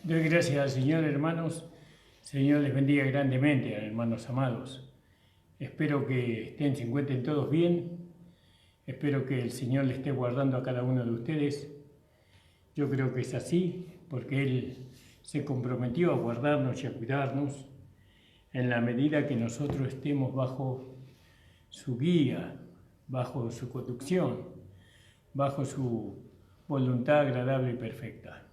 Doy gracias al Señor, hermanos. Señor les bendiga grandemente, hermanos amados. Espero que se encuentren todos bien. Espero que el Señor le esté guardando a cada uno de ustedes. Yo creo que es así, porque Él se comprometió a guardarnos y a cuidarnos en la medida que nosotros estemos bajo su guía, bajo su conducción, bajo su voluntad agradable y perfecta.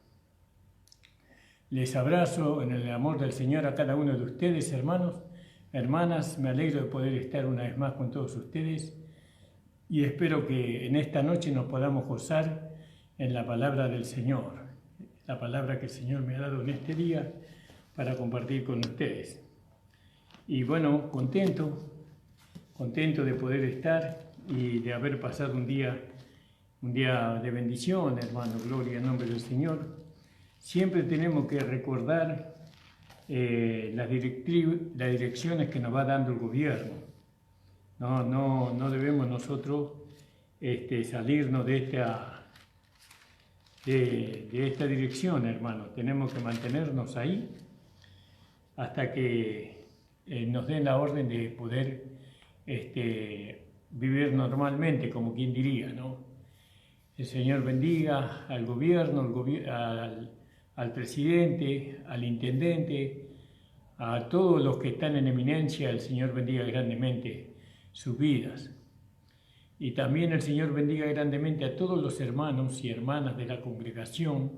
Les abrazo en el amor del Señor a cada uno de ustedes, hermanos, hermanas. Me alegro de poder estar una vez más con todos ustedes y espero que en esta noche nos podamos gozar en la palabra del Señor, la palabra que el Señor me ha dado en este día para compartir con ustedes. Y bueno, contento de poder estar y de haber pasado un día de bendición, hermano. Gloria en nombre del Señor. Siempre tenemos que recordar las direcciones que nos va dando el gobierno. No debemos nosotros salirnos de esta dirección, hermano. Tenemos que mantenernos ahí hasta que nos den la orden de poder vivir normalmente, como quien diría, ¿no? El Señor bendiga al gobierno, al presidente, al intendente, a todos los que están en eminencia. El Señor bendiga grandemente sus vidas. Y también el Señor bendiga grandemente a todos los hermanos y hermanas de la congregación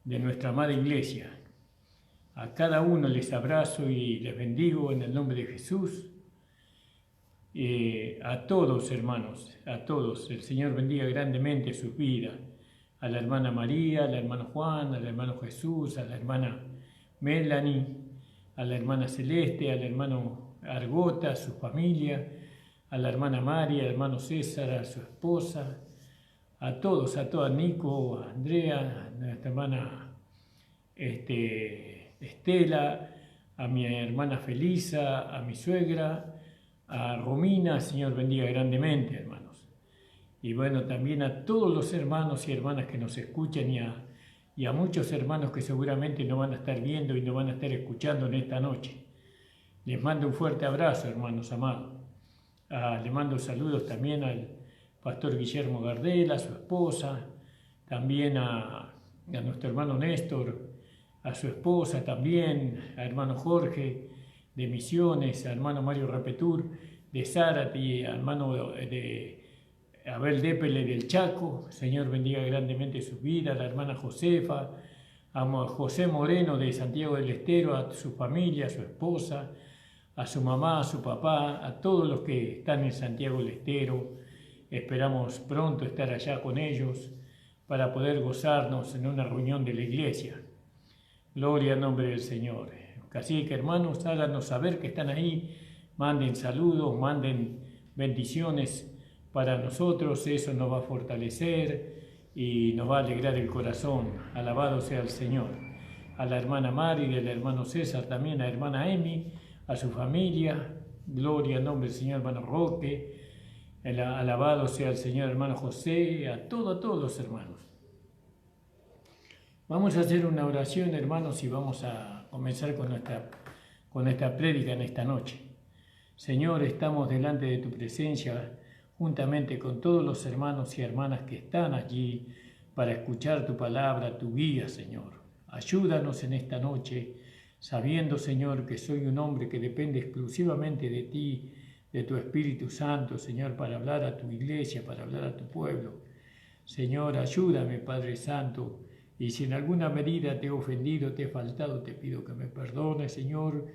de nuestra amada iglesia. A cada uno les abrazo y les bendigo en el nombre de Jesús. A todos, hermanos, a todos. El Señor bendiga grandemente sus vidas. A la hermana María, al hermano Juan, al hermano Jesús, a la hermana Melanie, a la hermana Celeste, al hermano Argota, a su familia, a la hermana María, al hermano César, a su esposa, a todos, a toda Nico, a Andrea, a nuestra hermana Estela, a mi hermana Felisa, a mi suegra, a Romina. Señor bendiga grandemente, hermanos. Y bueno, también a todos los hermanos y hermanas que nos escuchan y a muchos hermanos que seguramente no van a estar viendo y no van a estar escuchando en esta noche. Les mando un fuerte abrazo, hermanos amados. Les mando saludos también al pastor Guillermo Gardel, a su esposa, también a nuestro hermano Néstor, a su esposa también, a hermano Jorge de Misiones, a hermano Mario Rapetur de Zárate, a hermano de Abel Dépele del Chaco. Señor bendiga grandemente sus vidas, a la hermana Josefa, a José Moreno de Santiago del Estero, a su familia, a su esposa, a su mamá, a su papá, a todos los que están en Santiago del Estero. Esperamos pronto estar allá con ellos para poder gozarnos en una reunión de la iglesia. Gloria al nombre del Señor. Así que, hermanos, háganos saber que están ahí, manden saludos, manden bendiciones para nosotros. Eso nos va a fortalecer y nos va a alegrar el corazón. Alabado sea el Señor. A la hermana Mari, al hermano César, también a la hermana Emi, a su familia. Gloria al nombre del Señor, hermano Roque. Alabado sea el Señor, hermano José, a todos los hermanos. Vamos a hacer una oración, hermanos, y vamos a comenzar con esta prédica en esta noche. Señor, estamos delante de tu presencia juntamente con todos los hermanos y hermanas que están allí para escuchar tu palabra, tu guía, Señor. Ayúdanos en esta noche, sabiendo, Señor, que soy un hombre que depende exclusivamente de ti, de tu Espíritu Santo, Señor, para hablar a tu iglesia, para hablar a tu pueblo. Señor, ayúdame, Padre Santo, y si en alguna medida te he ofendido, te he faltado, te pido que me perdones, Señor,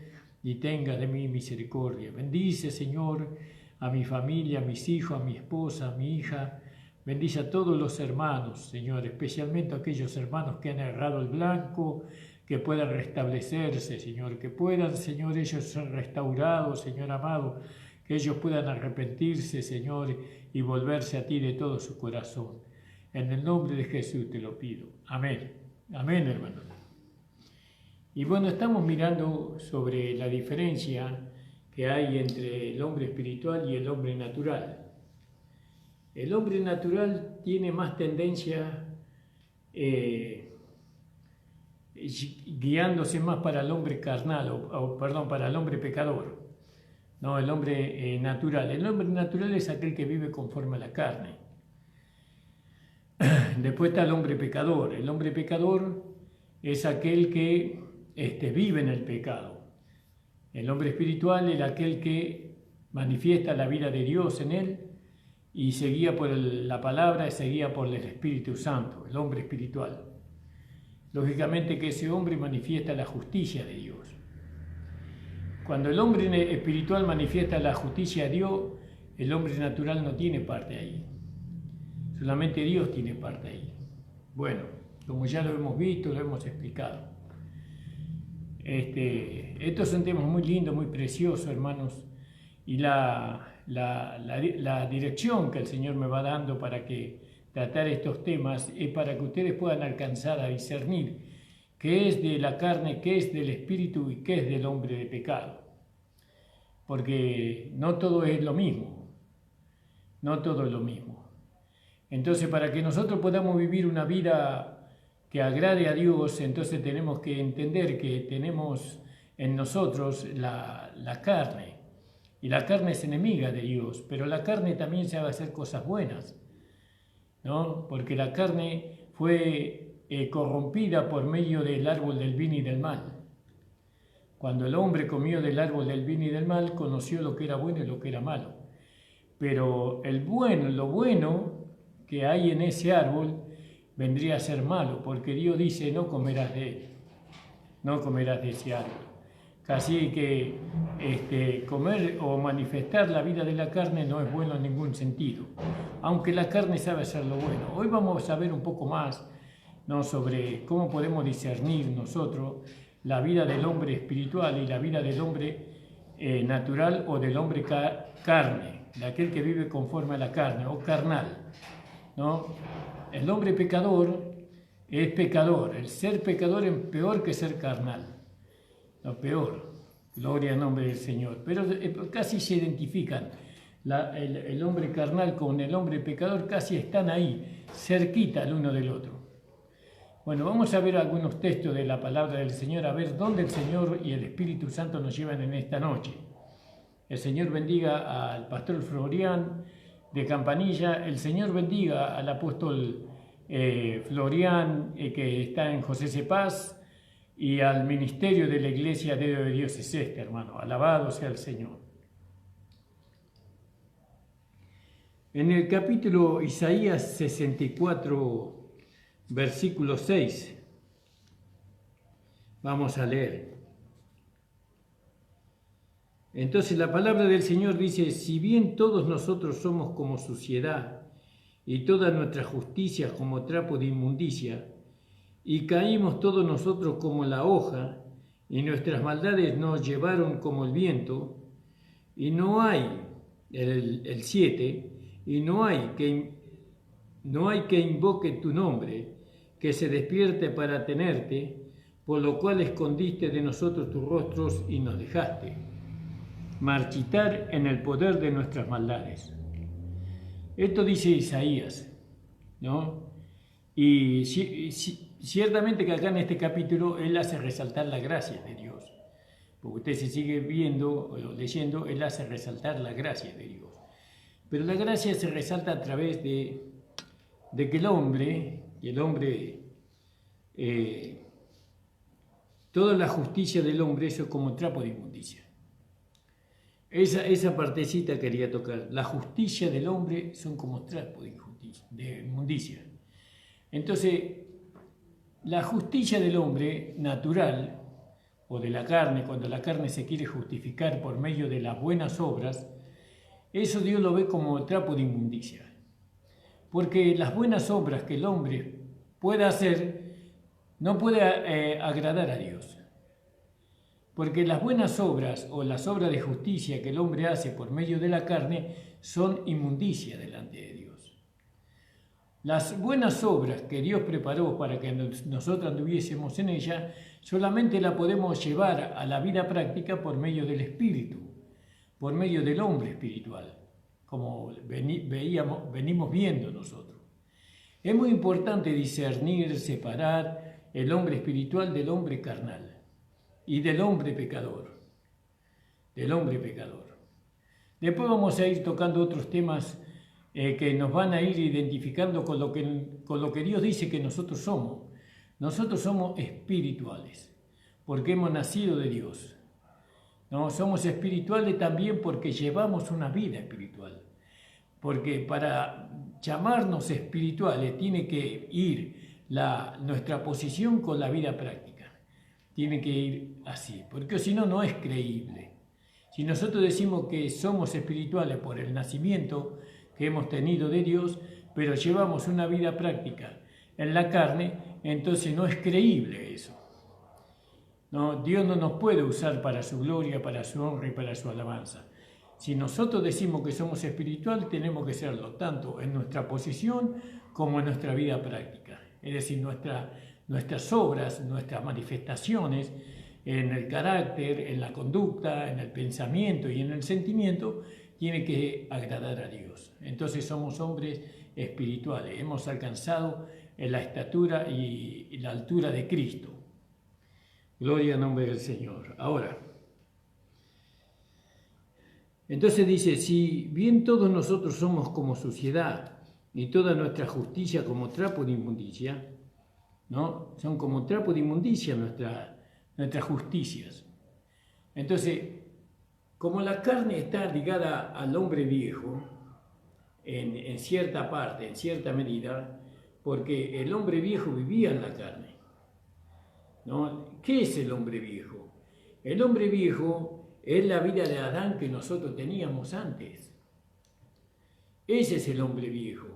y tengas de mí misericordia. Bendice, Señor, a mi familia, a mis hijos, a mi esposa, a mi hija. Bendice a todos los hermanos, Señor, especialmente a aquellos hermanos que han errado el blanco, que puedan restablecerse, Señor, que puedan, Señor, ellos ser restaurados, Señor amado, que ellos puedan arrepentirse, Señor, y volverse a ti de todo su corazón. En el nombre de Jesús te lo pido. Amén. Amén, hermano. Y bueno, estamos mirando sobre la diferencia que hay entre el hombre espiritual y el hombre natural. El hombre natural tiene más tendencia guiándose más para el hombre carnal, perdón, para el hombre pecador, no el hombre natural. El hombre natural es aquel que vive conforme a la carne. Después está el hombre pecador. El hombre pecador es aquel que vive en el pecado. El hombre espiritual es aquel que manifiesta la vida de Dios en él y se guía por la palabra y se guía por el Espíritu Santo, el hombre espiritual. Lógicamente que ese hombre manifiesta la justicia de Dios. Cuando el hombre espiritual manifiesta la justicia de Dios, el hombre natural no tiene parte ahí. Solamente Dios tiene parte ahí. Bueno, como ya lo hemos visto, lo hemos explicado. Estos son temas muy lindos, muy preciosos, hermanos. Y la dirección que el Señor me va dando para tratar estos temas es para que ustedes puedan alcanzar a discernir qué es de la carne, qué es del espíritu y qué es del hombre de pecado. Porque no todo es lo mismo. No todo es lo mismo. Entonces, para que nosotros podamos vivir una vida que agrade a Dios, entonces tenemos que entender que tenemos en nosotros la carne. Y la carne es enemiga de Dios, pero la carne también sabe hacer cosas buenas, ¿no? Porque la carne fue corrompida por medio del árbol del bien y del mal. Cuando el hombre comió del árbol del bien y del mal, conoció lo que era bueno y lo que era malo. Pero lo bueno que hay en ese árbol vendría a ser malo, porque Dios dice, no comerás de él, no comerás de ese árbol. Así que comer o manifestar la vida de la carne no es bueno en ningún sentido, aunque la carne sabe hacer lo bueno. Hoy vamos a ver un poco más, ¿no?, sobre cómo podemos discernir nosotros la vida del hombre espiritual y la vida del hombre natural o del hombre carne, de aquel que vive conforme a la carne o carnal, ¿no? El hombre pecador es pecador, el ser pecador es peor que ser carnal. Lo peor, gloria al nombre del Señor. Pero casi se identifican. El hombre carnal con el hombre pecador casi están ahí, cerquita el uno del otro. Bueno, vamos a ver algunos textos de la palabra del Señor, a ver dónde el Señor y el Espíritu Santo nos llevan en esta noche. El Señor bendiga al pastor Florián de Campanilla, el Señor bendiga al apóstol Florián que está en José Cepaz, y al ministerio de la Iglesia de Dios es hermano. Alabado sea el Señor. En el capítulo Isaías 64, versículo 6, vamos a leer. Entonces la palabra del Señor dice, si bien todos nosotros somos como suciedad y toda nuestra justicia como trapo de inmundicia, y caímos todos nosotros como la hoja, y nuestras maldades nos llevaron como el viento, y no hay, el 7, y no hay que invoque tu nombre, que se despierte para tenerte, por lo cual escondiste de nosotros tus rostros y nos dejaste marchitar en el poder de nuestras maldades. Esto dice Isaías, ¿no? Y ciertamente que acá en este capítulo él hace resaltar la gracia de Dios. Porque usted se sigue viendo o leyendo, él hace resaltar la gracia de Dios. Pero la gracia se resalta a través de que el hombre, toda la justicia del hombre, eso es como trapo de inmundicia. Esa partecita quería tocar. La justicia del hombre son como trapo de inmundicia. Entonces, la justicia del hombre natural, o de la carne, cuando la carne se quiere justificar por medio de las buenas obras, eso Dios lo ve como trapo de inmundicia. Porque las buenas obras que el hombre pueda hacer, no puede agradar a Dios. Porque las buenas obras o las obras de justicia que el hombre hace por medio de la carne son inmundicia delante de Dios. Las buenas obras que Dios preparó para que nosotros anduviésemos en ella, solamente la podemos llevar a la vida práctica por medio del Espíritu, por medio del hombre espiritual, como venimos viendo nosotros. Es muy importante discernir, separar el hombre espiritual del hombre carnal y del hombre pecador. Del hombre pecador. Después vamos a ir tocando otros temas que nos van a ir identificando con lo que Dios dice que nosotros somos. Nosotros somos espirituales, porque hemos nacido de Dios. ¿No? Somos espirituales también porque llevamos una vida espiritual. Porque para llamarnos espirituales tiene que ir nuestra posición con la vida práctica. Tiene que ir así, porque si no, no es creíble. Si nosotros decimos que somos espirituales por el nacimiento que hemos tenido de Dios, pero llevamos una vida práctica en la carne, entonces no es creíble eso. No, Dios no nos puede usar para su gloria, para su honra y para su alabanza. Si nosotros decimos que somos espirituales, tenemos que serlo tanto en nuestra posición como en nuestra vida práctica. Es decir, nuestras obras, nuestras manifestaciones, en el carácter, en la conducta, en el pensamiento y en el sentimiento, tiene que agradar a Dios. Entonces somos hombres espirituales, hemos alcanzado la estatura y la altura de Cristo. Gloria al nombre del Señor. Ahora, entonces dice, si bien todos nosotros somos como suciedad y toda nuestra justicia como trapo de inmundicia, ¿no? Son como trapo de inmundicia nuestras justicias. Entonces, como la carne está ligada al hombre viejo, en cierta parte, en cierta medida, porque el hombre viejo vivía en la carne, ¿no? ¿Qué es el hombre viejo? El hombre viejo es la vida de Adán que nosotros teníamos antes. Ese es el hombre viejo.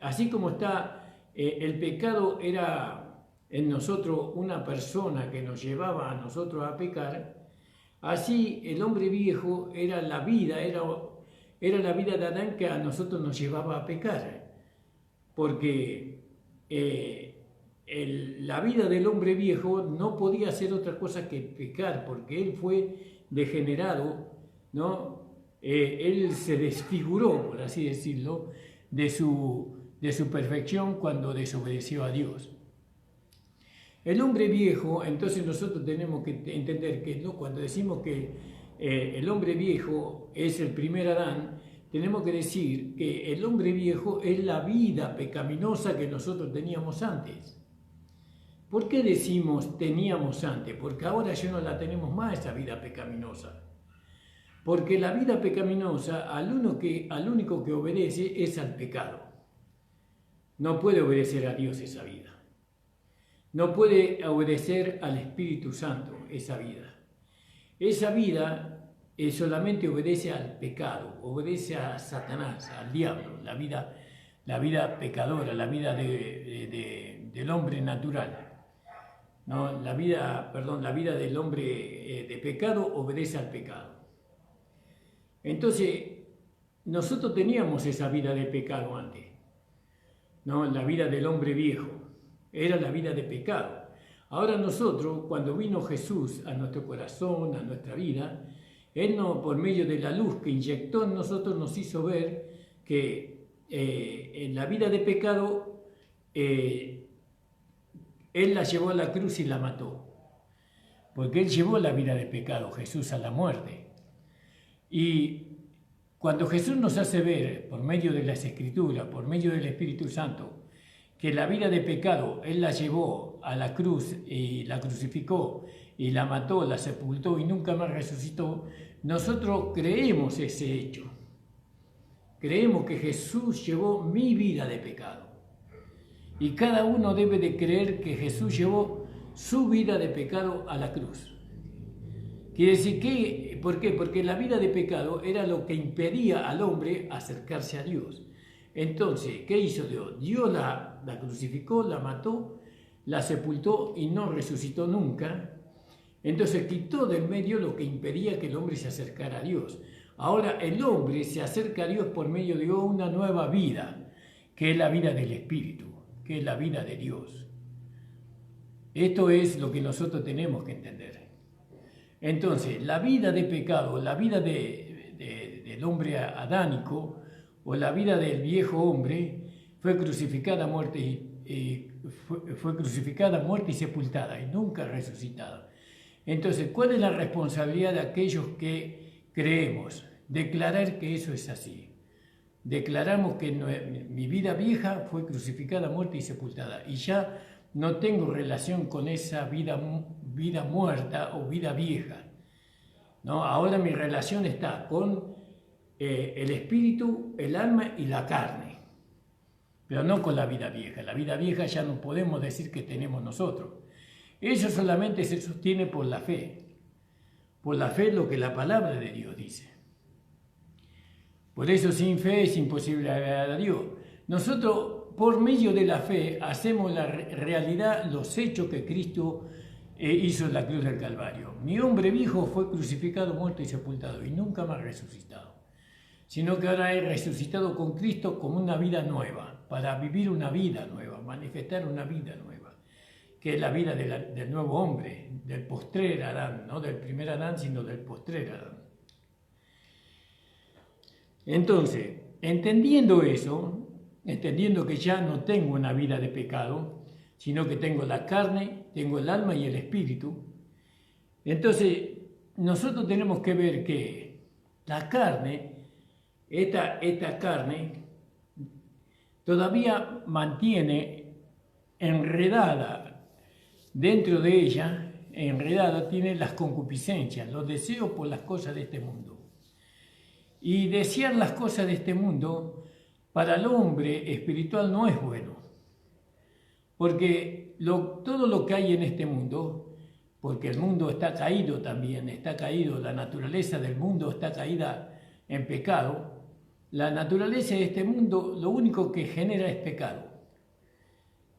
Así como está, el pecado era en nosotros una persona que nos llevaba a nosotros a pecar, así el hombre viejo era la vida de Adán que a nosotros nos llevaba a pecar. Porque la vida del hombre viejo no podía hacer otra cosa que pecar, porque él fue degenerado, ¿no? Él se desfiguró, por así decirlo, de su perfección cuando desobedeció a Dios. El hombre viejo, entonces nosotros tenemos que entender que cuando decimos que el hombre viejo es el primer Adán, tenemos que decir que el hombre viejo es la vida pecaminosa que nosotros teníamos antes. ¿Por qué decimos teníamos antes? Porque ahora ya no la tenemos más, esa vida pecaminosa. Porque la vida pecaminosa al único que obedece es al pecado. No puede obedecer a Dios esa vida. No puede obedecer al Espíritu Santo esa vida. Esa vida solamente obedece al pecado, obedece a Satanás, al diablo, la vida pecadora, la vida del hombre natural. No, la vida del hombre de pecado obedece al pecado. Entonces, nosotros teníamos esa vida de pecado antes, ¿no? La vida del hombre viejo era la vida de pecado. Ahora nosotros, cuando vino Jesús a nuestro corazón, a nuestra vida, Él por medio de la luz que inyectó en nosotros nos hizo ver que en la vida de pecado Él la llevó a la cruz y la mató. Porque Él llevó la vida de pecado, Jesús, a la muerte. Y cuando Jesús nos hace ver, por medio de las Escrituras, por medio del Espíritu Santo, que la vida de pecado Él la llevó a la cruz y la crucificó y la mató, la sepultó y nunca más resucitó, nosotros creemos ese hecho. Creemos que Jesús llevó mi vida de pecado. Y cada uno debe de creer que Jesús llevó su vida de pecado a la cruz. Quiere decir, ¿por qué? Porque la vida de pecado era lo que impedía al hombre acercarse a Dios. Entonces, ¿qué hizo Dios? Dios la crucificó, la mató, la sepultó y no resucitó nunca. Entonces quitó del medio lo que impedía que el hombre se acercara a Dios. Ahora el hombre se acerca a Dios por medio de una nueva vida, que es la vida del Espíritu, que es la vida de Dios. Esto es lo que nosotros tenemos que entender. Entonces, la vida de pecado, la vida del hombre adánico, o la vida del viejo hombre, fue crucificada, muerta y fue crucificada, muerta y sepultada, y nunca resucitada. Entonces, ¿cuál es la responsabilidad de aquellos que creemos? Declarar que eso es así. Declaramos que mi vida vieja fue crucificada, muerta y sepultada, y ya no tengo relación con esa vida muerta o vida vieja, ¿no? Ahora mi relación está con el espíritu, el alma y la carne, pero no con la vida vieja. La vida vieja ya no podemos decir que tenemos nosotros. Eso solamente se sostiene por la fe. Por la fe, lo que la palabra de Dios dice. Por eso sin fe es imposible agradar a Dios. Nosotros, por medio de la fe, hacemos la realidad los hechos que Cristo hizo en la cruz del Calvario. Mi hombre viejo fue crucificado, muerto y sepultado, y nunca más resucitado. Sino que ahora he resucitado con Cristo como una vida nueva, para vivir una vida nueva, manifestar una vida nueva, que es la vida del nuevo hombre, del postrer Adán, no del primer Adán, sino del postrer Adán. Entonces, entendiendo eso, entendiendo que ya no tengo una vida de pecado, sino que tengo la carne, tengo el alma y el espíritu, entonces nosotros tenemos que ver que la carne, esta carne, todavía mantiene enredada dentro de ella, enredada tiene las concupiscencias, los deseos por las cosas de este mundo. Y desear las cosas de este mundo para el hombre espiritual no es bueno, porque todo lo que hay en este mundo, porque el mundo está caído también, está caído, la naturaleza del mundo está caída en pecado, la naturaleza de este mundo lo único que genera es pecado,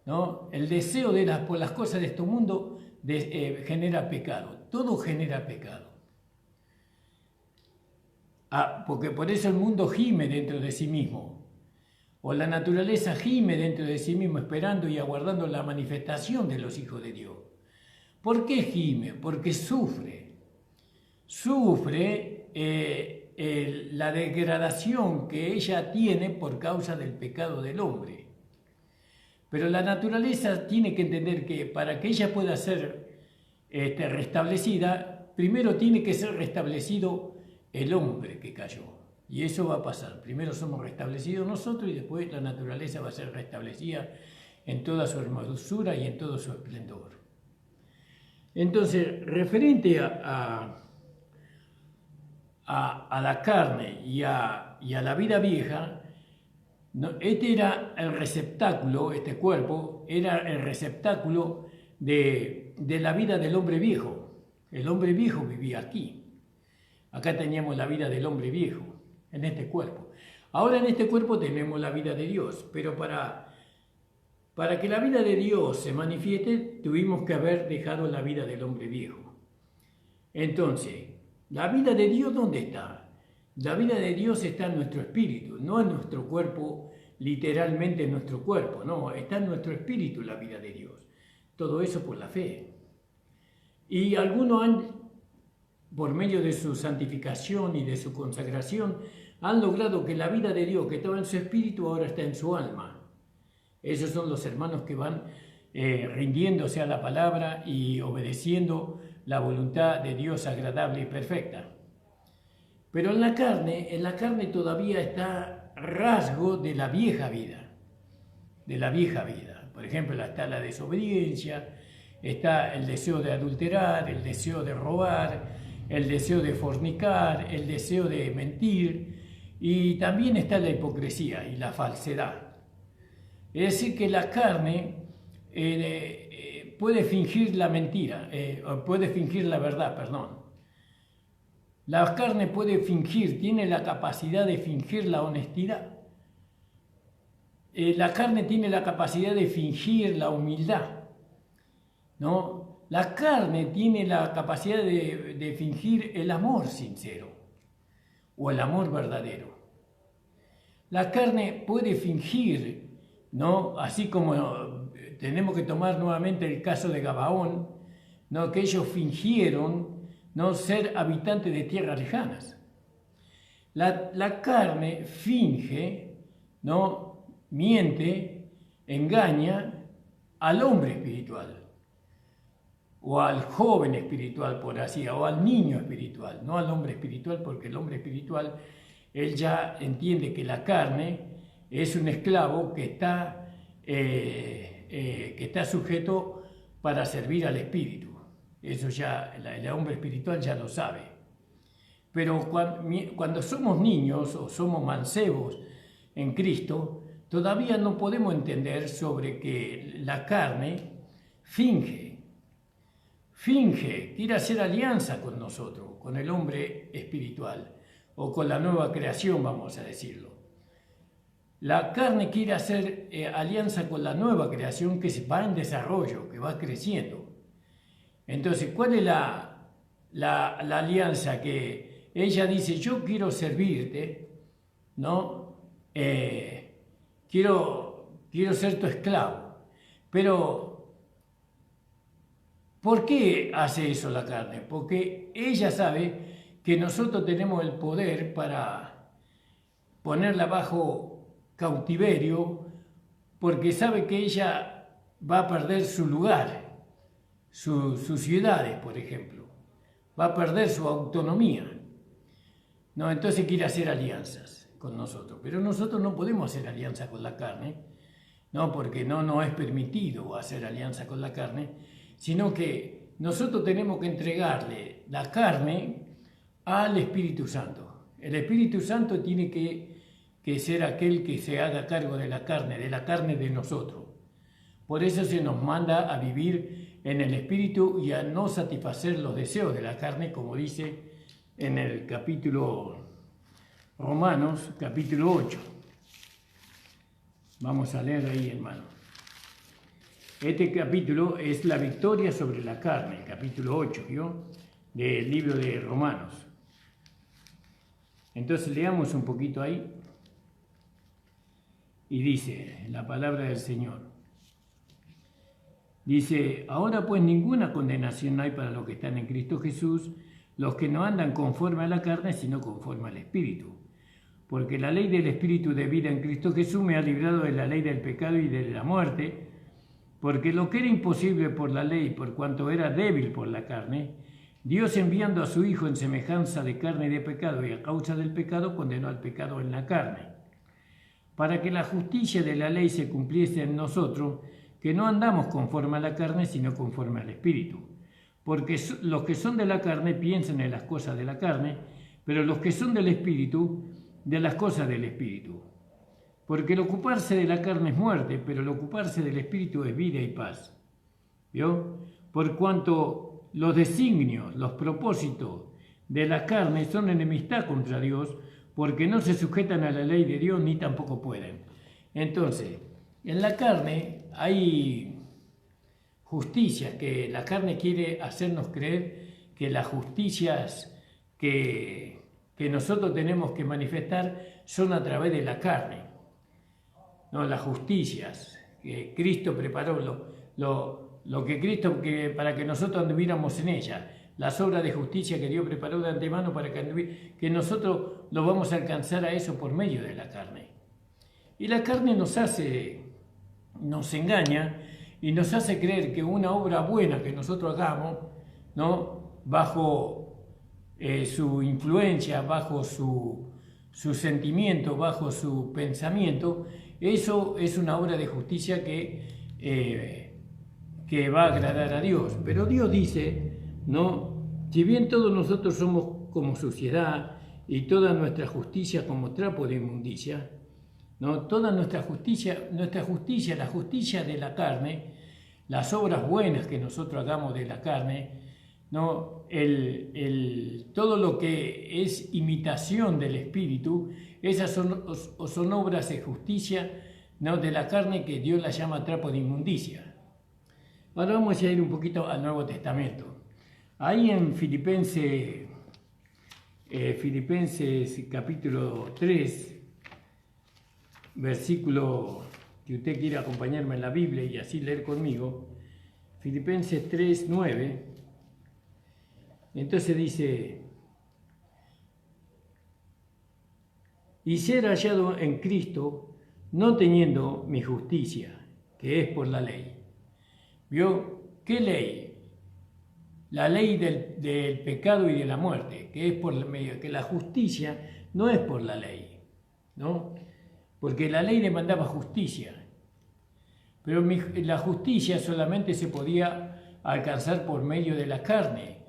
¿no? El deseo por las cosas de este mundo genera pecado, todo genera pecado. Porque por eso el mundo gime dentro de sí mismo, o la naturaleza gime dentro de sí mismo, esperando y aguardando la manifestación de los hijos de Dios. ¿Por qué gime? Porque sufre la degradación que ella tiene por causa del pecado del hombre. Pero la naturaleza tiene que entender que para que ella pueda ser restablecida, primero tiene que ser restablecido el hombre que cayó. Y eso va a pasar. Primero somos restablecidos nosotros y después la naturaleza va a ser restablecida en toda su hermosura y en todo su esplendor. Entonces, referente a la carne y a la vida vieja, este era el receptáculo, este cuerpo era el receptáculo de la vida del hombre viejo. El hombre viejo vivía aquí. Acá teníamos la vida del hombre viejo, en este cuerpo. Ahora en este cuerpo tenemos la vida de Dios, pero para que la vida de Dios se manifieste, tuvimos que haber dejado la vida del hombre viejo. Entonces, ¿la vida de Dios dónde está? La vida de Dios está en nuestro espíritu, no en nuestro cuerpo, literalmente en nuestro cuerpo, no, está en nuestro espíritu la vida de Dios. Todo eso por la fe. Y algunos por medio de su santificación y de su consagración, han logrado que la vida de Dios que estaba en su espíritu ahora está en su alma. Esos son los hermanos que van rindiéndose a la palabra y obedeciendo la voluntad de Dios agradable y perfecta. Pero en la carne todavía está rasgo de la vieja vida, Por ejemplo, está la desobediencia, está el deseo de adulterar, el deseo de robar, el deseo de fornicar, el deseo de mentir, y también está la hipocresía y la falsedad. Es decir, que la carne puede fingir la mentira, o puede fingir la verdad, perdón. La carne puede fingir, tiene la capacidad de fingir la honestidad. La carne tiene la capacidad de fingir la humildad, ¿no? La carne tiene la capacidad de fingir el amor sincero o el amor verdadero. La carne puede fingir, ¿no? Así como tenemos que tomar nuevamente el caso de Gabaón, ¿no? Que ellos fingieron no ser habitantes de tierras lejanas. La carne finge, ¿no? Miente, engaña al hombre espiritual, o al joven espiritual, por así, o al niño espiritual, no al hombre espiritual, porque el hombre espiritual, él ya entiende que la carne es un esclavo que está sujeto para servir al espíritu. Eso ya el hombre espiritual ya lo sabe. Pero cuando somos niños o somos mancebos en Cristo, todavía no podemos entender sobre que la carne finge, quiere hacer alianza con nosotros, con el hombre espiritual, o con la nueva creación, vamos a decirlo. La carne quiere hacer alianza con la nueva creación que va en desarrollo, que va creciendo. Entonces, ¿cuál es la alianza? Que ella dice, yo quiero servirte, ¿no? Quiero ser tu esclavo. Pero, ¿por qué hace eso la carne? Porque ella sabe que nosotros tenemos el poder para ponerla bajo cautiverio, porque sabe que ella va a perder su lugar, sus ciudades, por ejemplo, va a perder su autonomía. No, entonces quiere hacer alianzas con nosotros, pero nosotros no podemos hacer alianza con la carne, no, porque no nos es permitido hacer alianza con la carne, sino que nosotros tenemos que entregarle la carne al Espíritu Santo. El Espíritu Santo tiene que ser aquel que se haga cargo de la carne de nosotros. Por eso se nos manda a vivir en el Espíritu y a no satisfacer los deseos de la carne, como dice en el capítulo Romanos, capítulo 8. Vamos a leer ahí, hermano. Este capítulo es la victoria sobre la carne, el capítulo 8, ¿vio? Del libro de Romanos. Entonces leamos un poquito ahí. Y dice la palabra del Señor. Dice, ahora pues ninguna condenación hay para los que están en Cristo Jesús, los que no andan conforme a la carne, sino conforme al Espíritu. Porque la ley del Espíritu de vida en Cristo Jesús me ha librado de la ley del pecado y de la muerte, porque lo que era imposible por la ley, por cuanto era débil por la carne, Dios enviando a su Hijo en semejanza de carne y de pecado, y a causa del pecado condenó al pecado en la carne, para que la justicia de la ley se cumpliese en nosotros, que no andamos conforme a la carne, sino conforme al Espíritu. Porque los que son de la carne piensan en las cosas de la carne, pero los que son del Espíritu, de las cosas del Espíritu. Porque el ocuparse de la carne es muerte, pero el ocuparse del Espíritu es vida y paz. ¿Vio? Por cuanto los designios, los propósitos de la carne son enemistad contra Dios, porque no se sujetan a la ley de Dios ni tampoco pueden. Entonces, en la carne hay justicias que la carne quiere hacernos creer que las justicias que nosotros tenemos que manifestar son a través de la carne. No, las justicias que Cristo preparó, lo que Cristo, para que nosotros anduviéramos en ella. Las obras de justicia que Dios preparó de antemano para que nosotros lo vamos a alcanzar a eso por medio de la carne. Y la carne nos engaña y nos hace creer que una obra buena que nosotros hagamos, ¿no? Bajo su influencia, bajo su sentimiento, bajo su pensamiento, eso es una obra de justicia que va a agradar a Dios. Pero Dios dice, ¿no? Si bien todos nosotros somos como suciedad y toda nuestra justicia como trapo de inmundicia, ¿no? Toda nuestra justicia, la justicia de la carne, las obras buenas que nosotros hagamos de la carne, ¿no? Todo lo que es imitación del Espíritu, esas son obras de justicia, ¿no? De la carne que Dios la llama trapo de inmundicia. Ahora vamos a ir un poquito al Nuevo Testamento. Ahí en Filipenses capítulo 3, versículo que usted quiera acompañarme en la Biblia y así leer conmigo, Filipenses 3, 9, entonces dice, y ser hallado en Cristo, no teniendo mi justicia, que es por la ley, ¿Vio? ¿Qué ley? La ley del pecado y de la muerte, que es por medio, que la justicia no es por la ley, ¿no? Porque la ley demandaba justicia, pero la justicia solamente se podía alcanzar por medio de la carne,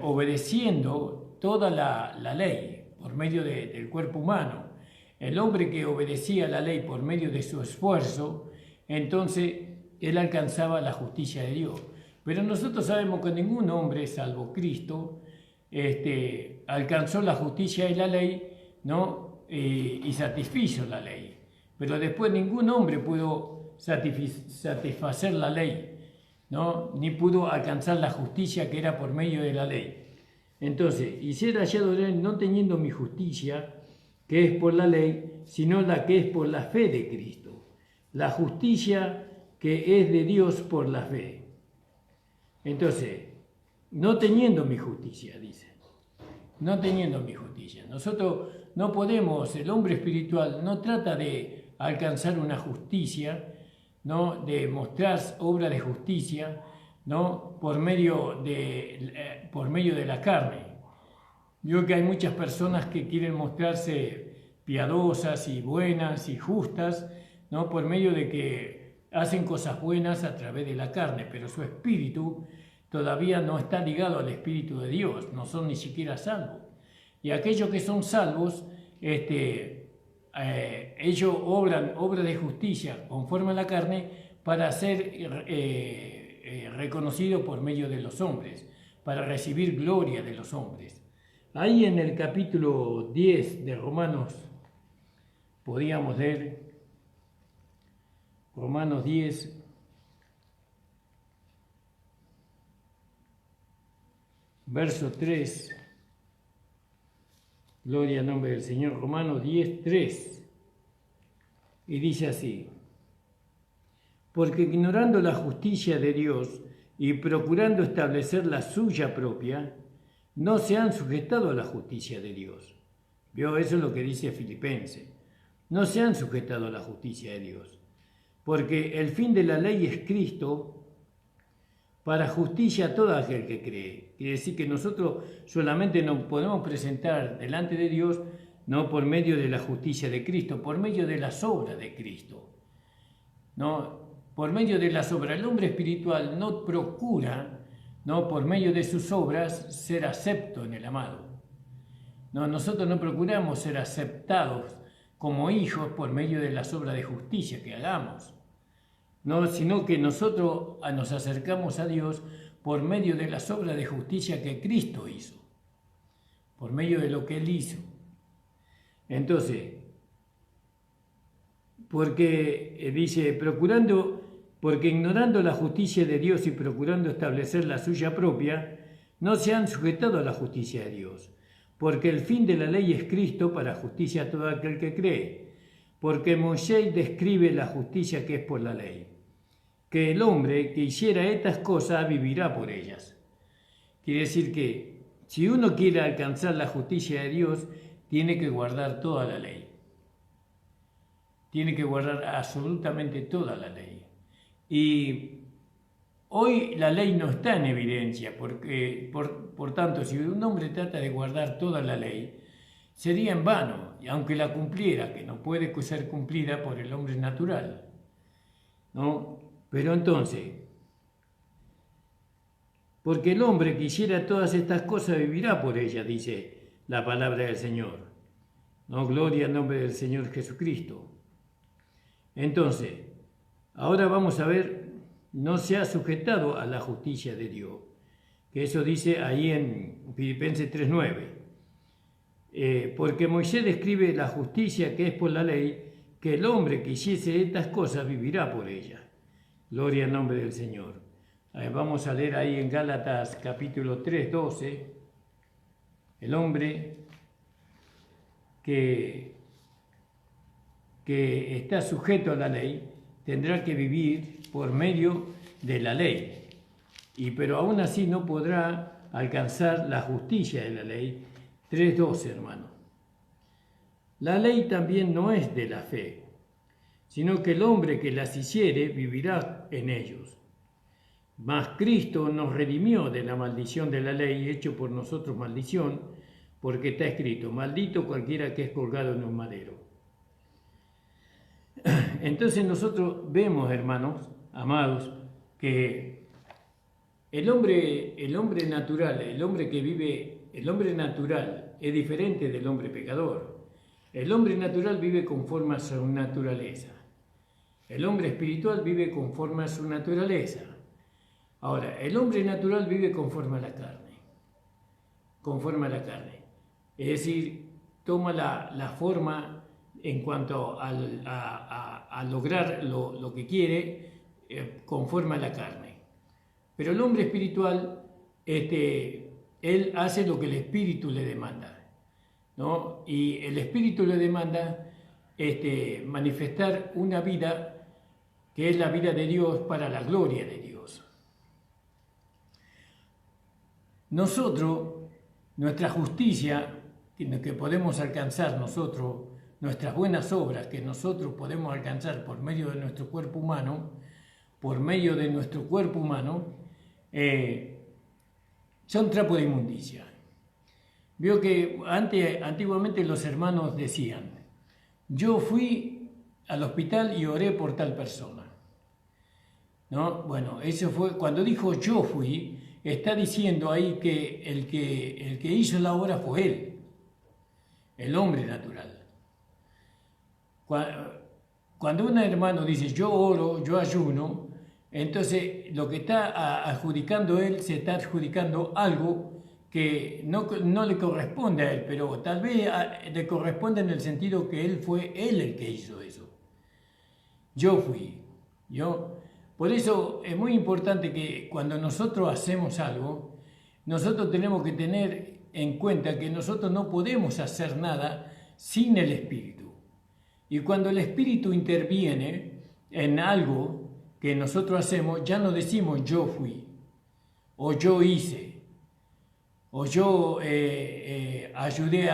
obedeciendo toda la ley, por medio del cuerpo humano. El hombre que obedecía la ley por medio de su esfuerzo, entonces él alcanzaba la justicia de Dios. Pero nosotros sabemos que ningún hombre, salvo Cristo, alcanzó la justicia y la ley, ¿no? Y satisfizo la ley. Pero después ningún hombre pudo satisfacer la ley, ¿no? Ni pudo alcanzar la justicia que era por medio de la ley. Entonces, y ser hallado en él no teniendo mi justicia, que es por la ley, sino la que es por la fe de Cristo. La justicia que es de Dios por la fe. Entonces, no teniendo mi justicia, dice. No teniendo mi justicia. Nosotros no podemos, el hombre espiritual no trata de alcanzar una justicia, ¿no? De mostrar obra de justicia, ¿no? Por medio de la carne. Yo que hay muchas personas que quieren mostrarse piadosas y buenas y justas, ¿no? Por medio de que hacen cosas buenas a través de la carne, pero su espíritu todavía no está ligado al Espíritu de Dios, no son ni siquiera salvos. Y aquellos que son salvos, ellos obran obra de justicia conforme a la carne para ser reconocidos por medio de los hombres, para recibir gloria de los hombres. Ahí en el capítulo 10 de Romanos podíamos leer Romanos 10, verso 3, gloria al nombre del Señor, Romanos 10, 3, y dice así: porque ignorando la justicia de Dios y procurando establecer la suya propia, no se han sujetado a la justicia de Dios. ¿Vio? Eso es lo que dice Filipenses. No se han sujetado a la justicia de Dios. Porque el fin de la ley es Cristo para justicia a todo aquel que cree. Quiere decir que nosotros solamente nos podemos presentar delante de Dios no por medio de la justicia de Cristo, por medio de las obras de Cristo. ¿No? Por medio de las obras. El hombre espiritual no procura, ¿no? Por medio de sus obras, ser acepto en el amado. No, nosotros no procuramos ser aceptados como hijos por medio de las obras de justicia que hagamos, no, sino que nosotros nos acercamos a Dios por medio de las obras de justicia que Cristo hizo, por medio de lo que Él hizo. Entonces, porque dice, porque ignorando la justicia de Dios y procurando establecer la suya propia, no se han sujetado a la justicia de Dios. Porque el fin de la ley es Cristo para justicia a todo aquel que cree. Porque Moisés describe la justicia que es por la ley, que el hombre que hiciera estas cosas vivirá por ellas. Quiere decir que si uno quiere alcanzar la justicia de Dios, tiene que guardar toda la ley. Tiene que guardar absolutamente toda la ley. Y hoy la ley no está en evidencia, porque, por tanto, si un hombre trata de guardar toda la ley, sería en vano, aunque la cumpliera, que no puede ser cumplida por el hombre natural, ¿no? Pero entonces, porque el hombre que hiciera todas estas cosas vivirá por ellas, dice la palabra del Señor. ¿No? Gloria al nombre del Señor Jesucristo. Entonces, ahora vamos a ver, no se ha sujetado a la justicia de Dios, que eso dice ahí en Filipenses 3:9. Porque Moisés describe la justicia que es por la ley, que el hombre que hiciese estas cosas vivirá por ella. Gloria al nombre del Señor. Vamos a leer ahí en Gálatas capítulo 3:12. El hombre que está sujeto a la ley tendrá que vivir por medio de la ley, pero aún así no podrá alcanzar la justicia de la ley. 3:12, hermano. La ley también no es de la fe, sino que el hombre que las hiciere vivirá en ellos. Mas Cristo nos redimió de la maldición de la ley, hecho por nosotros maldición, porque está escrito, maldito cualquiera que es colgado en un madero. Entonces nosotros vemos, hermanos, amados, que el hombre natural, el hombre natural es diferente del hombre pecador. El hombre natural vive conforme a su naturaleza. El hombre espiritual vive conforme a su naturaleza. Ahora, el hombre natural vive conforme a la carne. Conforme a la carne. Es decir, toma la forma en cuanto a lograr lo que quiere conforme a la carne. Pero el hombre espiritual, él hace lo que el espíritu le demanda, ¿no? Y el espíritu le demanda manifestar una vida que es la vida de Dios para la gloria de Dios. Nosotros, nuestra justicia que podemos alcanzar nosotros, nuestras buenas obras que nosotros podemos alcanzar por medio de nuestro cuerpo humano, son trapo de inmundicia. Vio que antiguamente los hermanos decían, yo fui al hospital y oré por tal persona, ¿no? Bueno, eso fue, cuando dijo yo fui, está diciendo ahí que el que hizo la obra fue él, el hombre natural. Cuando un hermano dice yo oro, yo ayuno, entonces lo que está adjudicando él, se está adjudicando algo que no le corresponde a él, pero tal vez le corresponde en el sentido que él fue él el que hizo eso. Yo fui, yo. Por eso es muy importante que cuando nosotros hacemos algo, nosotros tenemos que tener en cuenta que nosotros no podemos hacer nada sin el Espíritu. Y cuando el Espíritu interviene en algo que nosotros hacemos, ya no decimos yo fui, o yo hice, o yo ayudé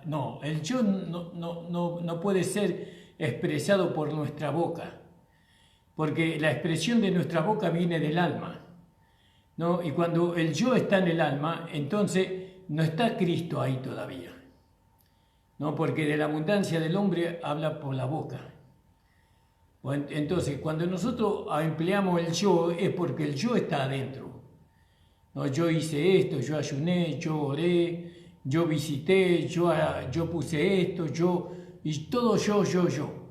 no, el yo no puede ser expresado por nuestra boca, porque la expresión de nuestra boca viene del alma, ¿no? Y cuando el yo está en el alma, entonces no está Cristo ahí todavía, ¿no? Porque de la abundancia del hombre habla por la boca. Entonces, cuando nosotros empleamos el yo, es porque el yo está adentro, ¿no? Yo hice esto, yo ayuné, yo oré, yo visité, yo puse esto, y todo yo.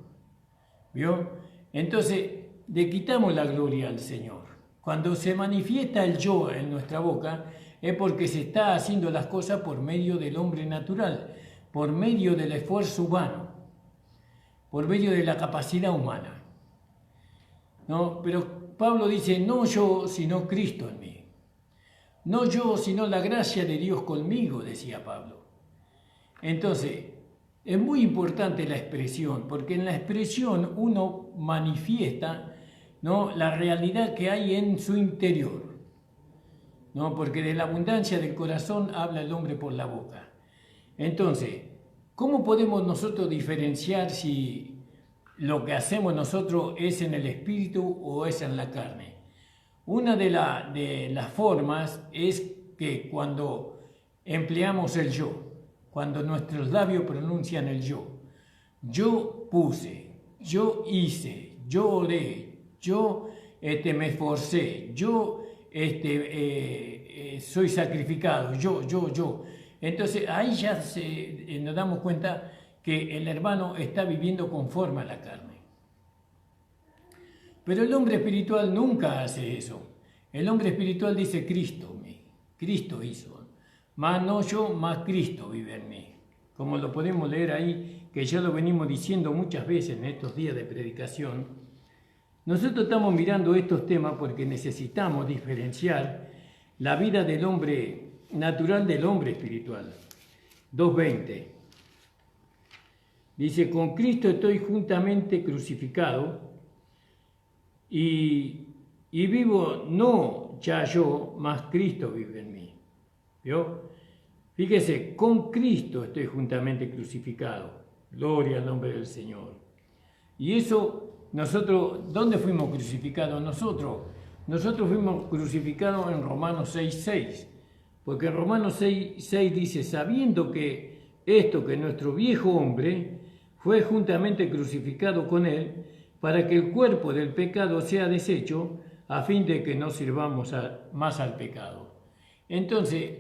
¿Vio? Entonces, le quitamos la gloria al Señor. Cuando se manifiesta el yo en nuestra boca, es porque se está haciendo las cosas por medio del hombre natural, por medio del esfuerzo humano, por medio de la capacidad humana. ¿No? Pero Pablo dice, no yo, sino Cristo en mí. No yo, sino la gracia de Dios conmigo, decía Pablo. Entonces, es muy importante la expresión, porque en la expresión uno manifiesta, ¿no?, la realidad que hay en su interior, ¿no? Porque de la abundancia del corazón habla el hombre por la boca. Entonces, ¿cómo podemos nosotros diferenciar si lo que hacemos nosotros es en el espíritu o es en la carne? Una de las formas es que cuando empleamos el yo, cuando nuestros labios pronuncian el yo puse, yo hice, yo oré, yo me esforcé, yo soy sacrificado, yo. Entonces ahí ya nos damos cuenta que el hermano está viviendo conforme a la carne. Pero el hombre espiritual nunca hace eso. El hombre espiritual dice Cristo hizo. Más no yo, más Cristo vive en mí. Como lo podemos leer ahí, que ya lo venimos diciendo muchas veces en estos días de predicación. Nosotros estamos mirando estos temas porque necesitamos diferenciar la vida del hombre natural del hombre espiritual. 2:20. Dice, con Cristo estoy juntamente crucificado y vivo no ya yo, mas Cristo vive en mí. ¿Vio? Fíjese, con Cristo estoy juntamente crucificado. Gloria al nombre del Señor. Y eso, nosotros, ¿dónde fuimos crucificados? Nosotros nosotros fuimos crucificados en Romanos 6:6, porque en Romanos 6:6 dice, sabiendo que esto, que nuestro viejo hombre fue juntamente crucificado con él, para que el cuerpo del pecado sea deshecho, a fin de que no sirvamos más al pecado. Entonces,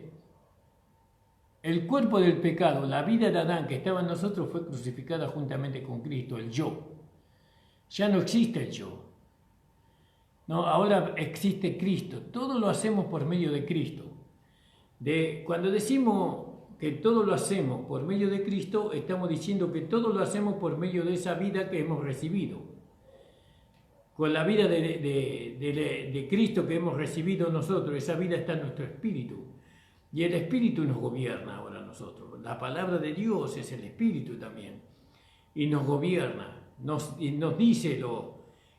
el cuerpo del pecado, la vida de Adán que estaba en nosotros, fue crucificada juntamente con Cristo, el yo. Ya no existe el yo. No, ahora existe Cristo. Todo lo hacemos por medio de Cristo. Cuando decimos que todo lo hacemos por medio de Cristo, estamos diciendo que todo lo hacemos por medio de esa vida que hemos recibido. Con la vida de Cristo que hemos recibido nosotros, esa vida está en nuestro espíritu. Y el espíritu nos gobierna ahora a nosotros. La palabra de Dios es el espíritu también. Y nos gobierna, nos dice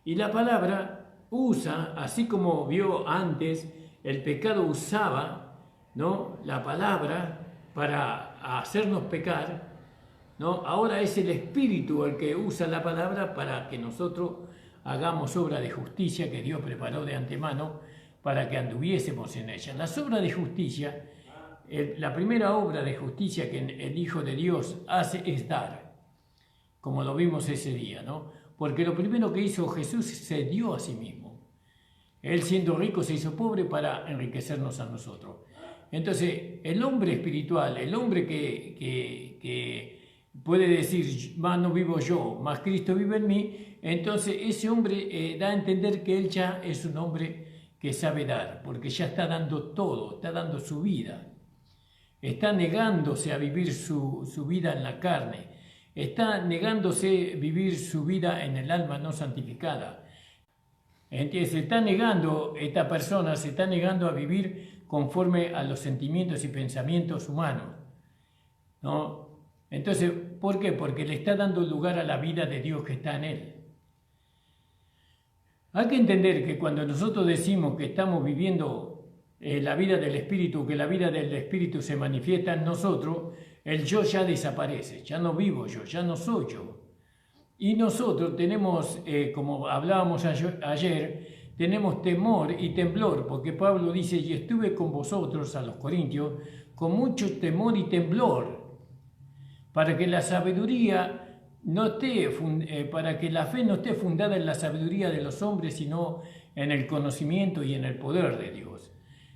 Y la palabra usa, así como vio antes, el pecado usaba, ¿no?, la palabra para hacernos pecar, ¿no? Ahora es el espíritu el que usa la palabra para que nosotros hagamos obra de justicia que Dios preparó de antemano para que anduviésemos en ella. Las obras de justicia, la primera obra de justicia que el Hijo de Dios hace es dar, como lo vimos ese día, ¿no? Porque lo primero que hizo Jesús se dio a sí mismo. Él, siendo rico, se hizo pobre para enriquecernos a nosotros. Entonces, el hombre espiritual, el hombre que puede decir, más no vivo yo, más Cristo vive en mí, entonces ese hombre da a entender que él ya es un hombre que sabe dar, porque ya está dando todo, está dando su vida. Está negándose a vivir su vida en la carne, está negándose a vivir su vida en el alma no santificada. Entonces, esta persona se está negando a vivir conforme a los sentimientos y pensamientos humanos, ¿no? Entonces, ¿por qué? Porque le está dando lugar a la vida de Dios que está en él. Hay que entender que cuando nosotros decimos que estamos viviendo la vida del Espíritu, que la vida del Espíritu se manifiesta en nosotros, el yo ya desaparece, ya no vivo yo, ya no soy yo. Y nosotros tenemos, como hablábamos ayer, tenemos temor y temblor, porque Pablo dice, y estuve con vosotros, a los corintios, con mucho temor y temblor, para que la sabiduría para que la fe no esté fundada en la sabiduría de los hombres, sino en el conocimiento y en el poder de Dios.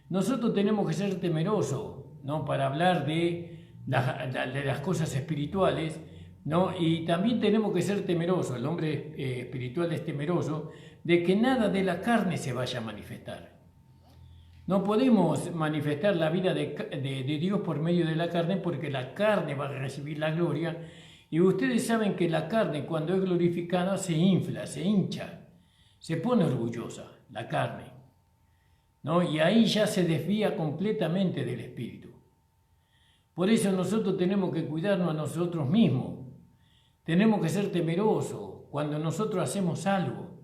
Nosotros tenemos que ser temerosos, ¿no?, para hablar de las cosas espirituales, ¿no? Y también tenemos que ser temerosos, el hombre espiritual es temeroso, de que nada de la carne se vaya a manifestar. No podemos manifestar la vida de Dios por medio de la carne, porque la carne va a recibir la gloria. Y ustedes saben que la carne, cuando es glorificada, se infla, se hincha, se pone orgullosa, la carne, ¿no? Y ahí ya se desvía completamente del espíritu. Por eso nosotros tenemos que cuidarnos a nosotros mismos. Tenemos que ser temerosos cuando nosotros hacemos algo,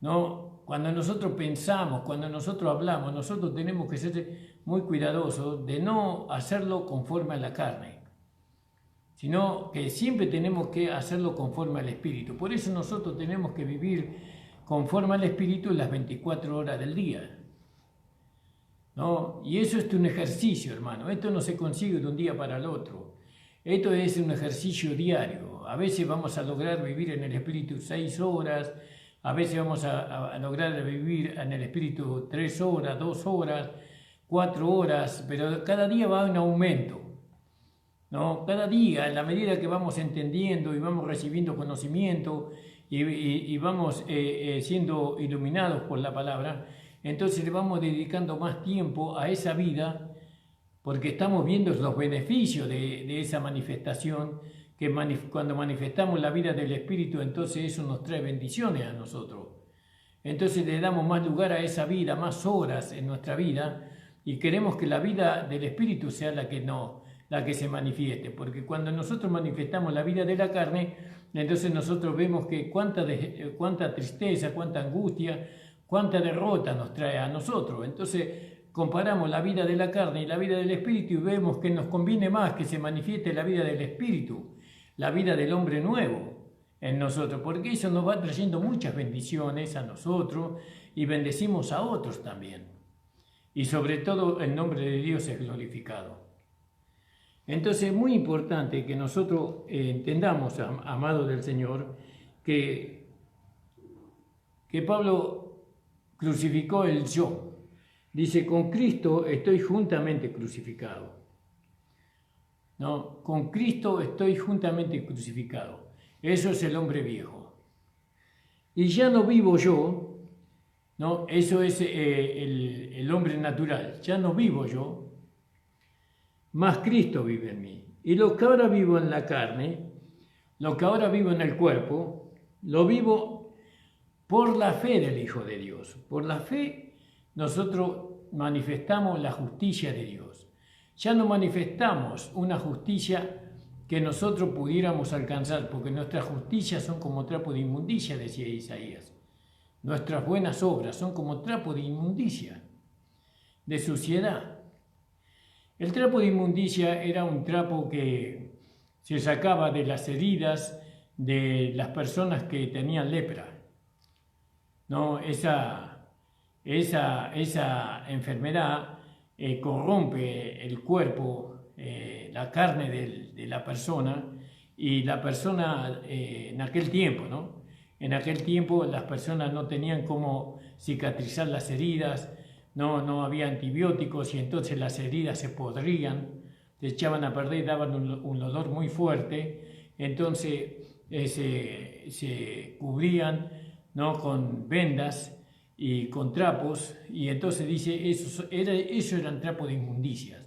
¿no? Cuando nosotros pensamos, cuando nosotros hablamos, nosotros tenemos que ser muy cuidadosos de no hacerlo conforme a la carne, sino que siempre tenemos que hacerlo conforme al Espíritu. Por eso nosotros tenemos que vivir conforme al Espíritu las 24 horas del día, ¿no? Y eso es un ejercicio, hermano. Esto no se consigue de un día para el otro. Esto es un ejercicio diario. A veces vamos a lograr vivir en el Espíritu 6 horas, a veces vamos a lograr vivir en el Espíritu 3 horas, 2 horas, 4 horas, pero cada día va en aumento, ¿no? Cada día, en la medida que vamos entendiendo y vamos recibiendo conocimiento y vamos siendo iluminados por la palabra, entonces le vamos dedicando más tiempo a esa vida, porque estamos viendo los beneficios de esa manifestación, que cuando manifestamos la vida del Espíritu, entonces eso nos trae bendiciones a nosotros. Entonces le damos más lugar a esa vida, más horas en nuestra vida, y queremos que la vida del Espíritu sea la que se manifieste, porque cuando nosotros manifestamos la vida de la carne, entonces nosotros vemos que cuánta tristeza, cuánta angustia, cuánta derrota nos trae a nosotros. Entonces comparamos la vida de la carne y la vida del Espíritu y vemos que nos conviene más que se manifieste la vida del Espíritu, la vida del hombre nuevo en nosotros, porque eso nos va trayendo muchas bendiciones a nosotros y bendecimos a otros también. Y sobre todo el nombre de Dios es glorificado. Entonces es muy importante que nosotros entendamos, amados del Señor, que Pablo crucificó el yo. Dice, con Cristo estoy juntamente crucificado. ¿No? Con Cristo estoy juntamente crucificado. Eso es el hombre viejo. Y ya no vivo yo, ¿no? Eso es el hombre natural. Ya no vivo yo, más Cristo vive en mí. Y lo que ahora vivo en la carne, lo que ahora vivo en el cuerpo, lo vivo por la fe del Hijo de Dios. Por la fe nosotros manifestamos la justicia de Dios. Ya no manifestamos una justicia que nosotros pudiéramos alcanzar, porque nuestras justicias son como trapo de inmundicia, decía Isaías. Nuestras buenas obras son como trapo de inmundicia, de suciedad. El trapo de inmundicia era un trapo que se sacaba de las heridas de las personas que tenían lepra. ¿No? Esa enfermedad corrompe el cuerpo, la carne de la persona, y la persona en aquel tiempo, ¿no? En aquel tiempo las personas no tenían cómo cicatrizar las heridas, no había antibióticos y entonces las heridas se podrían, se echaban a perder, daban un olor muy fuerte, entonces se cubrían, ¿no? Con vendas y con trapos, y entonces dice, eso eran trapos de inmundicias.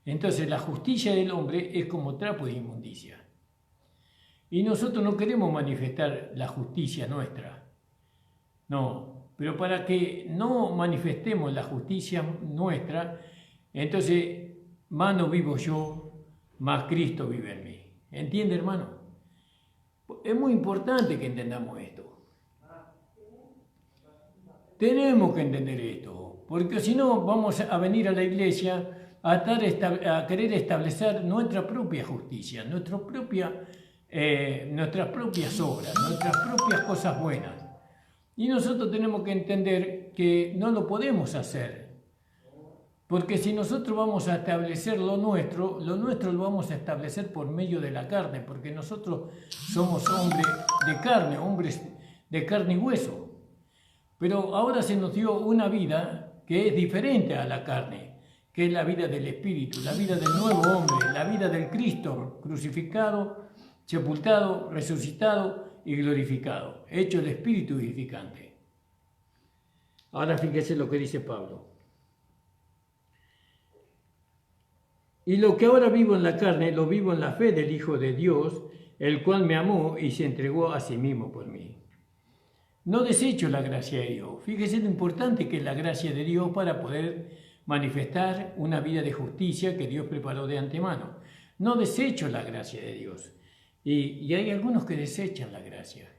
Entonces la justicia del hombre es como trapo de inmundicia. Y nosotros no queremos manifestar la justicia nuestra, no, pero para que no manifestemos la justicia nuestra, entonces más no vivo yo, más Cristo vive en mí. ¿Entiende, hermano? Es muy importante que entendamos esto. Tenemos que entender esto, porque si no vamos a venir a la iglesia a querer establecer nuestra propia justicia, nuestras propias obras, nuestras propias cosas buenas. Y nosotros tenemos que entender que no lo podemos hacer, porque si nosotros vamos a establecer lo nuestro lo vamos a establecer por medio de la carne, porque nosotros somos hombres de carne y hueso. Pero ahora se nos dio una vida que es diferente a la carne, que es la vida del Espíritu, la vida del nuevo hombre, la vida del Cristo crucificado, sepultado, resucitado y glorificado, hecho el Espíritu vivificante. Ahora fíjese lo que dice Pablo. Y lo que ahora vivo en la carne, lo vivo en la fe del Hijo de Dios, el cual me amó y se entregó a sí mismo por mí. No desecho la gracia de Dios. Fíjese lo importante que es la gracia de Dios para poder manifestar una vida de justicia que Dios preparó de antemano. No desecho la gracia de Dios. Y hay algunos que desechan la gracia.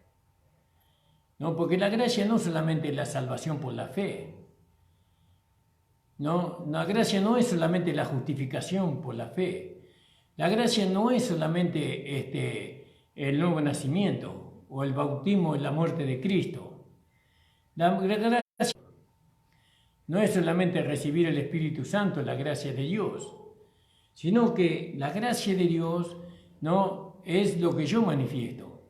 ¿No? Porque la gracia no solamente es la salvación por la fe. ¿No? La gracia no es solamente la justificación por la fe. La gracia no es solamente el nuevo nacimiento o el bautismo en la muerte de Cristo. La gracia no es solamente recibir el Espíritu Santo, la gracia de Dios, sino que la gracia de Dios no es lo que yo manifiesto.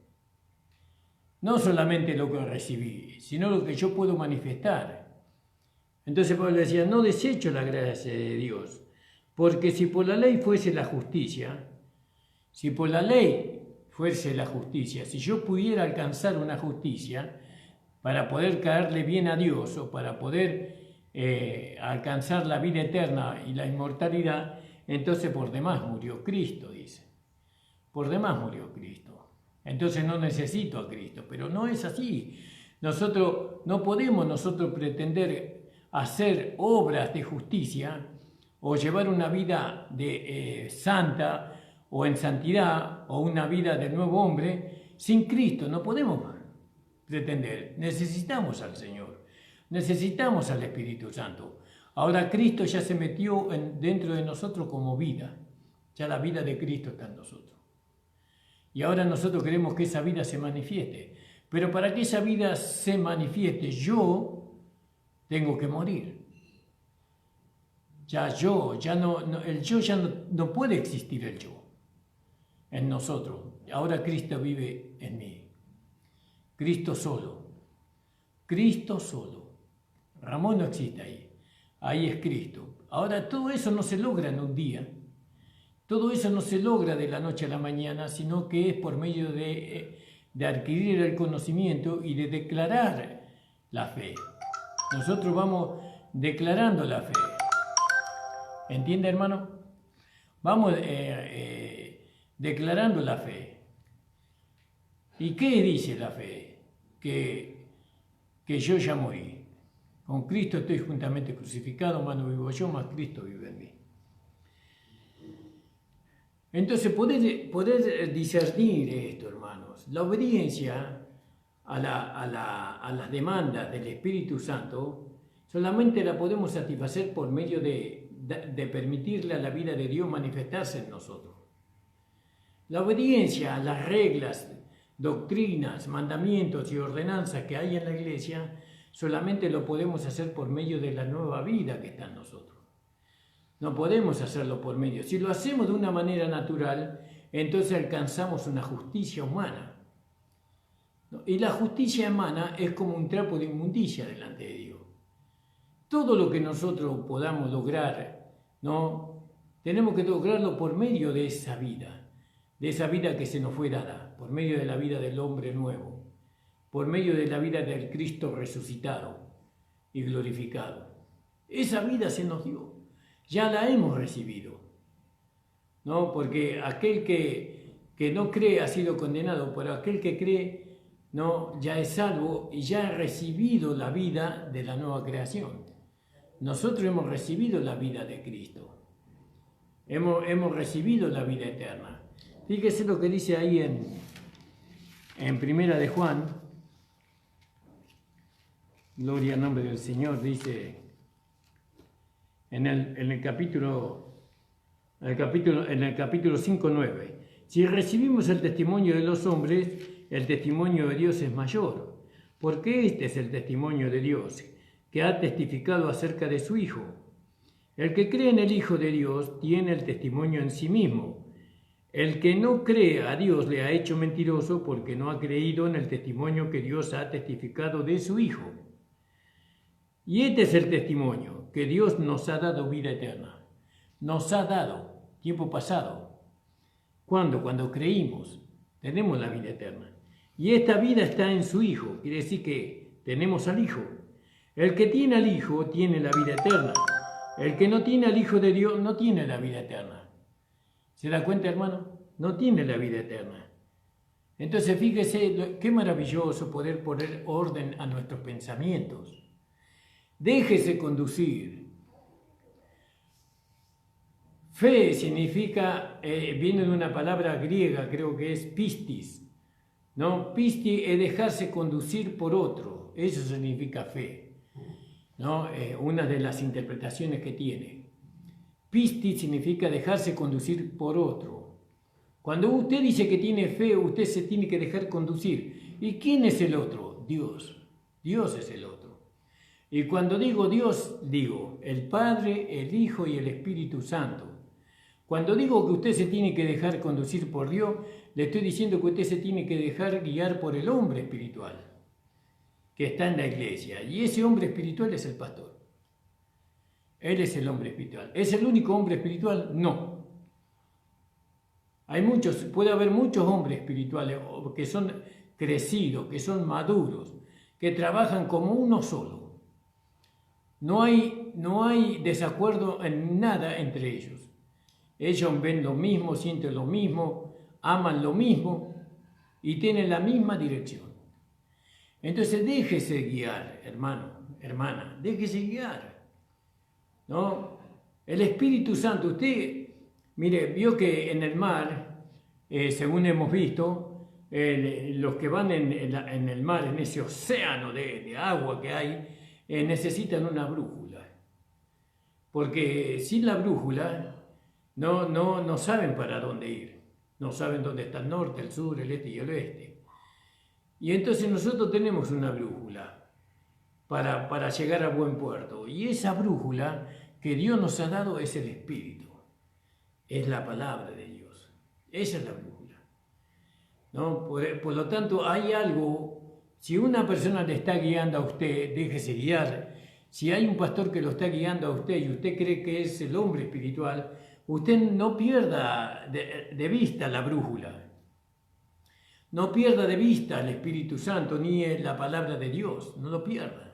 No solamente lo que recibí, sino lo que yo puedo manifestar. Entonces Pablo decía, no desecho la gracia de Dios, porque si por la ley fuese la justicia, si por la ley fuese la justicia, si yo pudiera alcanzar una justicia para poder caerle bien a Dios o para poder alcanzar la vida eterna y la inmortalidad, entonces por demás murió Cristo, dice. Por demás murió Cristo. Entonces no necesito a Cristo, pero no es así. Nosotros no podemos pretender hacer obras de justicia o llevar una vida santa o en santidad o una vida del nuevo hombre sin Cristo. No podemos pretender. Necesitamos al Señor, necesitamos al Espíritu Santo. Ahora Cristo ya se metió dentro de nosotros como vida. Ya la vida de Cristo está en nosotros. Y ahora nosotros queremos que esa vida se manifieste. Pero para que esa vida se manifieste, yo tengo que morir. El yo ya no puede existir el yo en nosotros. Ahora Cristo vive en mí. Cristo solo. Cristo solo. Ramón no existe ahí. Ahí es Cristo. Ahora todo eso no se logra en un día. Todo eso no se logra de la noche a la mañana, sino que es por medio de adquirir el conocimiento y de declarar la fe. Nosotros vamos declarando la fe. ¿Entiende, hermano? Vamos declarando la fe. ¿Y qué dice la fe? Que yo ya morí. Con Cristo estoy juntamente crucificado, más no vivo yo, más Cristo vive en mí. Entonces, poder discernir esto, hermanos, la obediencia a las demandas del Espíritu Santo solamente la podemos satisfacer por medio de permitirle a la vida de Dios manifestarse en nosotros. La obediencia a las reglas, doctrinas, mandamientos y ordenanzas que hay en la iglesia solamente lo podemos hacer por medio de la nueva vida que está en nosotros. No podemos hacerlo por medio. Si lo hacemos de una manera natural, entonces alcanzamos una justicia humana. Y la justicia humana es como un trapo de inmundicia delante de Dios. Todo lo que nosotros podamos lograr, ¿no? Tenemos que lograrlo por medio de esa vida que se nos fue dada, por medio de la vida del hombre nuevo, por medio de la vida del Cristo resucitado y glorificado. Esa vida se nos dio. Ya la hemos recibido, ¿no? Porque aquel que no cree ha sido condenado, pero aquel que cree, ¿no? Ya es salvo y ya ha recibido la vida de la nueva creación. Nosotros hemos recibido la vida de Cristo, hemos recibido la vida eterna. Fíjese lo que dice ahí en Primera de Juan, gloria al nombre del Señor, dice en el capítulo 5:9, si recibimos el testimonio de los hombres, el testimonio de Dios es mayor, porque este es el testimonio de Dios, que ha testificado acerca de su Hijo. El que cree en el Hijo de Dios tiene el testimonio en sí mismo. El que no cree a Dios le ha hecho mentiroso porque no ha creído en el testimonio que Dios ha testificado de su Hijo. Y este es el testimonio, que Dios nos ha dado vida eterna. Nos ha dado, tiempo pasado. ¿Cuándo? Cuando creímos, tenemos la vida eterna. Y esta vida está en su Hijo, quiere decir que tenemos al Hijo. El que tiene al Hijo tiene la vida eterna. El que no tiene al Hijo de Dios no tiene la vida eterna. ¿Se da cuenta, hermano? No tiene la vida eterna. Entonces, fíjese qué maravilloso poder poner orden a nuestros pensamientos. Déjese conducir. Fe significa, viene de una palabra griega, creo que es pistis, ¿no? Pistis es dejarse conducir por otro, eso significa fe, ¿no? Una de las interpretaciones que tiene. Pistis significa dejarse conducir por otro. Cuando usted dice que tiene fe, usted se tiene que dejar conducir. ¿Y quién es el otro? Dios. Dios es el otro. Y cuando digo Dios, digo el Padre, el Hijo y el Espíritu Santo. Cuando digo que usted se tiene que dejar conducir por Dios, le estoy diciendo que usted se tiene que dejar guiar por el hombre espiritual que está en la iglesia. Y ese hombre espiritual es el pastor. Él es el hombre espiritual. ¿Es el único hombre espiritual? No. Puede haber muchos hombres espirituales que son crecidos, que son maduros, que trabajan como uno solo. No hay desacuerdo en nada entre ellos. Ellos ven lo mismo, sienten lo mismo, aman lo mismo y tienen la misma dirección. Entonces déjese guiar, hermano, hermana, déjese guiar, ¿no? El Espíritu Santo, usted, mire, vio que en el mar, según hemos visto, los que van en el mar, en ese océano de agua que hay, necesitan una brújula. Porque sin la brújula no saben para dónde ir. No saben dónde está el norte, el sur, el este y el oeste. Y entonces nosotros tenemos una brújula. para llegar a buen puerto. Y esa brújula que Dios nos ha dado es el Espíritu, es la palabra de Dios. Esa es la brújula, ¿no? Por lo tanto, hay algo, si una persona le está guiando a usted, déjese guiar. Si hay un pastor que lo está guiando a usted y usted cree que es el hombre espiritual, usted no pierda de vista la brújula. No pierda de vista al Espíritu Santo ni la palabra de Dios, no lo pierda.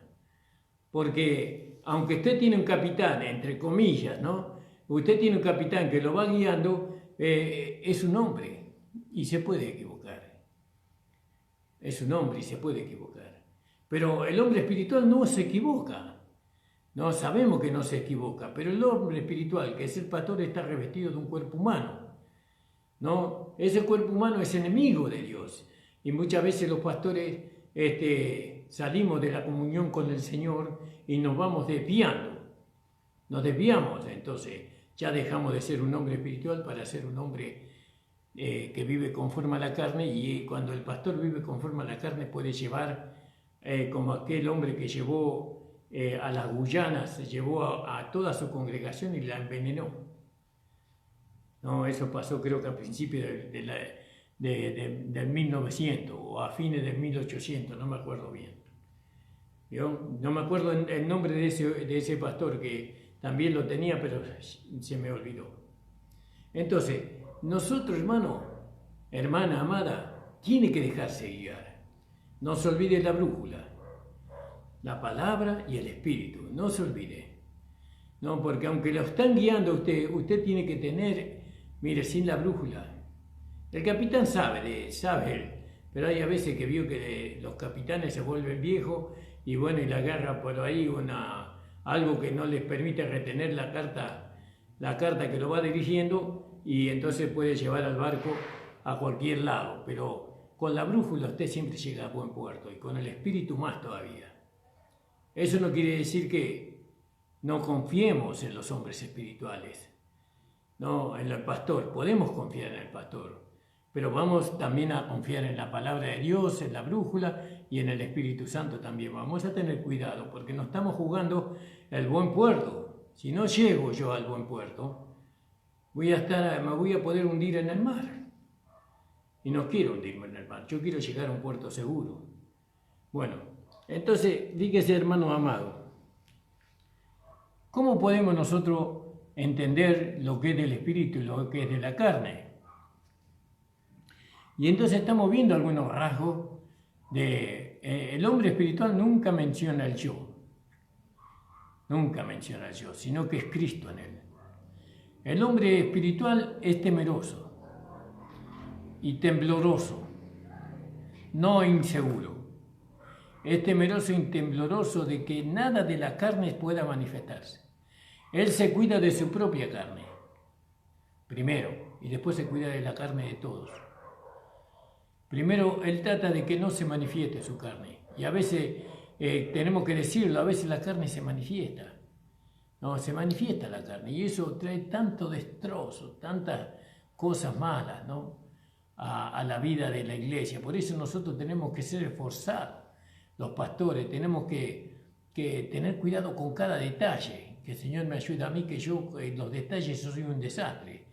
Porque aunque usted tiene un capitán, entre comillas, ¿no? Usted tiene un capitán que lo va guiando, es un hombre y se puede equivocar. Es un hombre y se puede equivocar. Pero el hombre espiritual no se equivoca. No sabemos que no se equivoca, pero el hombre espiritual, que es el pastor, está revestido de un cuerpo humano. ¿No? Ese cuerpo humano es enemigo de Dios. Y muchas veces los pastores salimos de la comunión con el Señor y nos vamos desviando. Nos desviamos, entonces ya dejamos de ser un hombre espiritual para ser un hombre que vive conforme a la carne. Y cuando el pastor vive conforme a la carne puede llevar, como aquel hombre que llevó a las Guyanas, se llevó a toda su congregación y la envenenó. No, eso pasó creo que a principios del 1900 o a fines del 1800, no me acuerdo bien. ¿Yo? No me acuerdo el nombre de ese pastor, que también lo tenía, pero se me olvidó. Entonces, nosotros, hermano, hermana amada, tiene que dejarse guiar. No se olvide la brújula, la palabra y el Espíritu, no se olvide. No, porque aunque lo están guiando a usted tiene que tener, mire, sin la brújula. El capitán sabe, pero hay a veces que vio que los capitanes se vuelven viejos y bueno, y le agarra por ahí algo que no les permite retener la carta que lo va dirigiendo, y entonces puede llevar al barco a cualquier lado. Pero con la brújula usted siempre llega a buen puerto, y con el Espíritu más todavía. Eso no quiere decir que no confiemos en los hombres espirituales. No, en el pastor, podemos confiar en el pastor, pero vamos también a confiar en la palabra de Dios, en la brújula y en el Espíritu Santo también. Vamos a tener cuidado porque no estamos jugando el buen puerto. Si no llego yo al buen puerto, me voy a poder hundir en el mar. Y no quiero hundirme en el mar, yo quiero llegar a un puerto seguro. Bueno, entonces, fíjese, hermano amado, ¿cómo podemos nosotros entender lo que es del espíritu y lo que es de la carne? Y entonces estamos viendo algunos rasgos de... el hombre espiritual nunca menciona el yo, sino que es Cristo en él. El hombre espiritual es temeroso y tembloroso, no inseguro. Es temeroso y tembloroso de que nada de la carne pueda manifestarse. Él se cuida de su propia carne, primero, y después se cuida de la carne de todos. Primero, él trata de que no se manifieste su carne. Y a veces, tenemos que decirlo, a veces la carne se manifiesta. No, se manifiesta la carne. Y eso trae tanto destrozo, tantas cosas malas, ¿no? a la vida de la iglesia. Por eso nosotros tenemos que ser esforzados, los pastores, tenemos que tener cuidado con cada detalle. Que el Señor me ayude a mí, que yo en los detalles soy un desastre.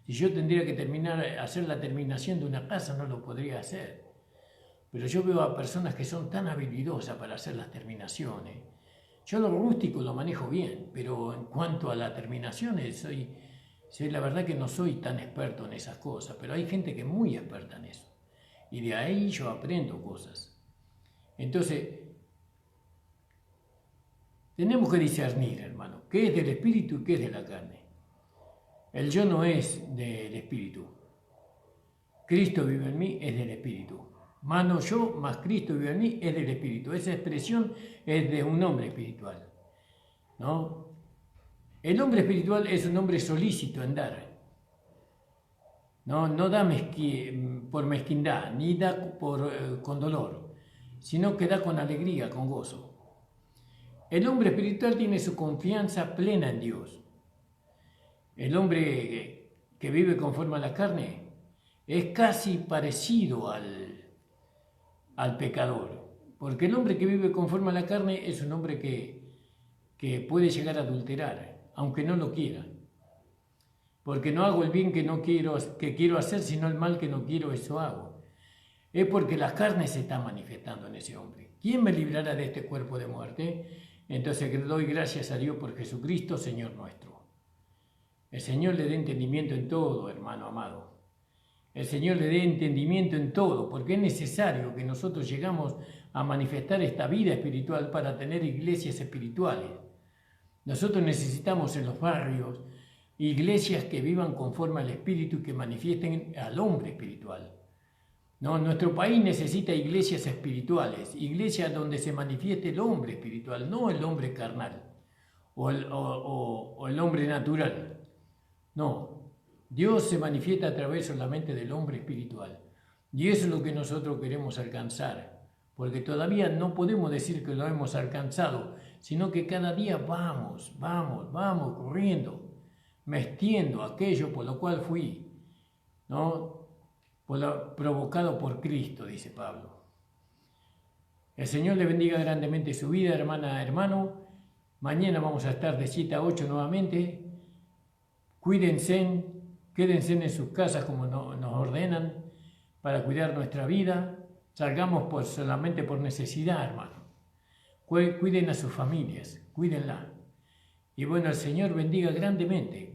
Si yo tendría que hacer la terminación de una casa, no lo podría hacer. Pero yo veo a personas que son tan habilidosas para hacer las terminaciones. Yo lo rústico lo manejo bien, pero en cuanto a las terminaciones, soy la verdad que no soy tan experto en esas cosas, pero hay gente que es muy experta en eso. Y de ahí yo aprendo cosas. Entonces, tenemos que discernir, hermano, qué es del espíritu y qué es de la carne. El yo no es del espíritu. Cristo vive en mí, es del espíritu. Mano yo, más Cristo vive en mí, es del espíritu. Esa expresión es de un hombre espiritual, ¿no? El hombre espiritual es un hombre solícito en dar. No da por mezquindad, ni da con dolor, sino que da con alegría, con gozo. El hombre espiritual tiene su confianza plena en Dios. El hombre que vive conforme a la carne es casi parecido al pecador, Porque el hombre que vive conforme a la carne es un hombre que puede llegar a adulterar, aunque no lo quiera. Porque no hago el bien que quiero hacer, sino el mal que no quiero, eso hago. Es porque la carne se está manifestando en ese hombre. ¿Quién me librará de este cuerpo de muerte? Entonces doy gracias a Dios por Jesucristo, Señor nuestro. El Señor le dé entendimiento en todo, hermano amado. El Señor le dé entendimiento en todo, porque es necesario que nosotros llegamos a manifestar esta vida espiritual para tener iglesias espirituales. Nosotros necesitamos en los barrios iglesias que vivan conforme al Espíritu y que manifiesten al hombre espiritual. No, nuestro país necesita iglesias espirituales, iglesias donde se manifieste el hombre espiritual, no el hombre carnal o el hombre natural. No, Dios se manifiesta a través solamente del hombre espiritual. Y eso es lo que nosotros queremos alcanzar, porque todavía no podemos decir que lo hemos alcanzado, sino que cada día vamos corriendo, metiendo aquello por lo cual fui, ¿no? Provocado por Cristo, dice Pablo. El Señor le bendiga grandemente su vida, hermana, hermano. Mañana vamos a estar de 7 a 8 nuevamente. Cuídense, quédense en sus casas como nos ordenan para cuidar nuestra vida. Salgamos solamente por necesidad, hermano. Cuiden a sus familias, cuídenla. Y bueno, el Señor bendiga grandemente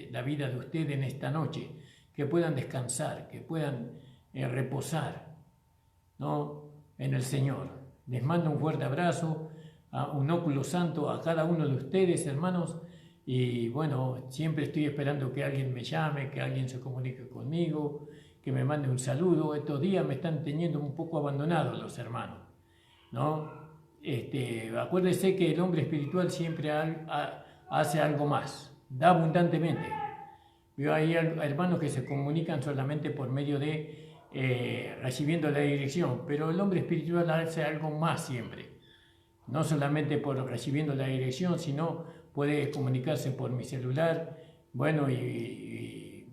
la vida de ustedes en esta noche. Que puedan descansar, que puedan reposar, ¿no? En el Señor. Les mando un fuerte abrazo, un óculo santo a cada uno de ustedes, hermanos. Y bueno, siempre estoy esperando que alguien me llame, que alguien se comunique conmigo, que me mande un saludo. Estos días me están teniendo un poco abandonados los hermanos, ¿no? Acuérdese que el hombre espiritual siempre hace algo más, da abundantemente. Hay hermanos que se comunican solamente por medio de recibiendo la dirección, pero el hombre espiritual hace algo más siempre. No solamente por recibiendo la dirección, sino puede comunicarse por mi celular, bueno, y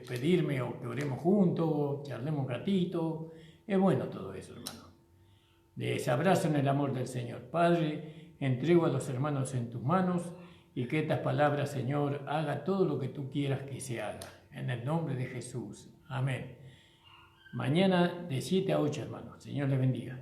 pedirme o que oremos juntos, charlemos un ratito. Es bueno todo eso, hermano. Les abrazo en el amor del Señor. Padre, entrego a los hermanos en tus manos. Y que estas palabras, Señor, haga todo lo que tú quieras que se haga. En el nombre de Jesús. Amén. Mañana de 7 a 8, hermanos. Señor les bendiga.